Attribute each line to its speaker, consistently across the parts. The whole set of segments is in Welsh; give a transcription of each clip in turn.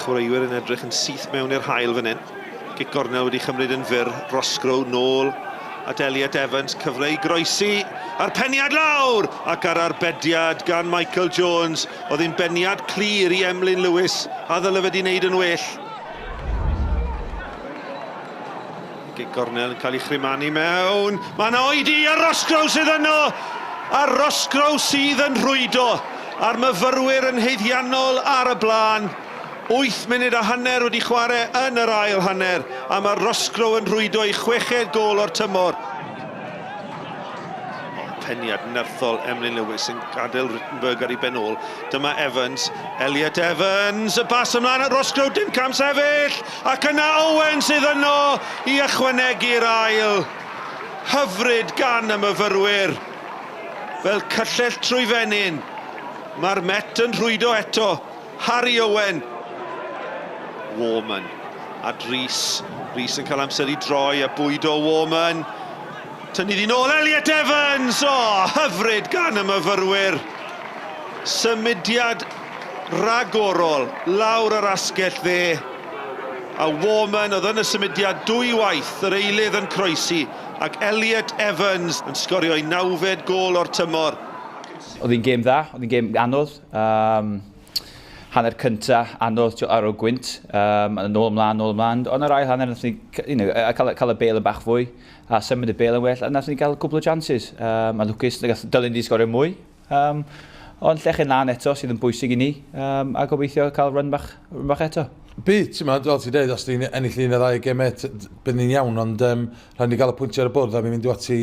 Speaker 1: chwaraewyr yn edrych yn syth mewn i'r haul fan hyn. Gic gornel wedi chymryd yn fyr, Roscoe nôl, a Elliot Evans, cyfle i groesi, a'r peniad lawr, ac ar arbediad gan Michael Jones, oedd hi'n beniad clir i Emlyn Lewis, a ddyle wedi wneud yn well. Gic gornel yn cael ei chrimanu mewn, mae'n oedi, a Roscoe sydd yno, a Roscoe sydd yn rhwydo, a'r myfyrwyr yn heiddiannol ar y blaen. 8 munud a hanner wedi chwarae yn yr ail hanner, a mae Roscoe yn rhwydo i 6ed gôl o'r tymor. Peniad nerthol Emlyn Lewis yn gadael Rittenberg ar ei ben ôl. Dyma Evans, Elliot Evans, y bas ymlaen at Roscoe, dim cam sefyll, ac yna Owen sydd yno i ychwanegu'r ail. Hyfryd gan y myfyrwyr, fel cyllell trwy fenyn. Mae'r Met yn rhwydo eto, Harry Owen. Warman a Rhys yn cael amser i droi a bwydo Warman. Tynnu ddi nôl Elliot Evans, hyfryd gan y myfyrwyr. Symudiad ragorol lawr yr asgell dde. A Warman oedd yn y symudiad 2 waith, yr eilydd yn croesi, ac Elliot Evans yn sgorio i 9fed gôl o'r tymor.
Speaker 2: Oedd hi'n gêm dda, oedd hi'n gêm anodd. Hanner cynta anodd ar o gwynt, nôl ymlaen, ond yr ail hanner nath ni cael y bel yn bach fwy, a symud y bel yn well, a nath ni gael cwbl o chances. A Lucas, dylun di sgorio mwy, ond llechen lan eto sydd yn bwysig i ni, a gobeithio cael run bach eto.
Speaker 3: Byd, ti'n meddwl, fel ti'n dweud, os ti'n ennill un o'r ddau gemau, bydd ni'n iawn, ond rhaid ni gael y pwyntiau ar y bwrdd, a fi'n mynd i ati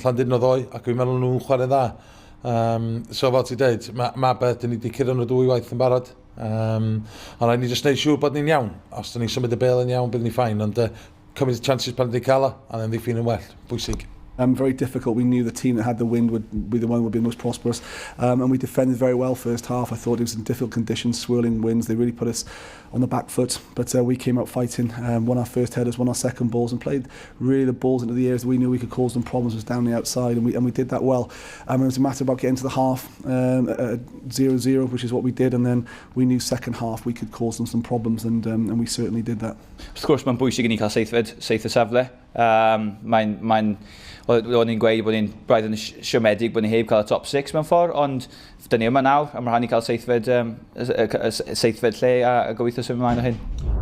Speaker 3: Llandudno ddoe, ac fi'n meddwl nhw'n chwarae dda. So fel ti'n dweud, mae beth, dyn ni wedi cyrraedd nhw 2 waith yn barod. Ond rhaid ni jyst wneud siŵr bod ni'n iawn. Os dyn ni'n symud y bel yn iawn, bydd ni'n ffain, ond cymryd y chances pan ni'n cael o, a then ddiffyn yn well, bwysig.
Speaker 4: Very difficult. We knew the team that had the wind would be the one that would be most prosperous, and we defended very well first half. I thought it was in difficult conditions, swirling winds. They really put us on the back foot, but we came out fighting, won our first headers, won our second balls, and played really the balls into the areas that we knew we could cause them problems was down the outside, and we did that well. It was a matter about getting to the half 0-0, which is what we did, and then we knew second half we could cause them some problems, and we certainly did that.
Speaker 2: Wrth gwrs, mae'n bwysig i ni cael seithfed y safle. O'n i'n gweud bod ni'n braidd yn siomedig bod ni heb cael y top 6 mewn ffordd, ond dyn ni yma nawr, a mae rhaid ni cael seithfed lle a gobeithio symud ymlaen o hyn.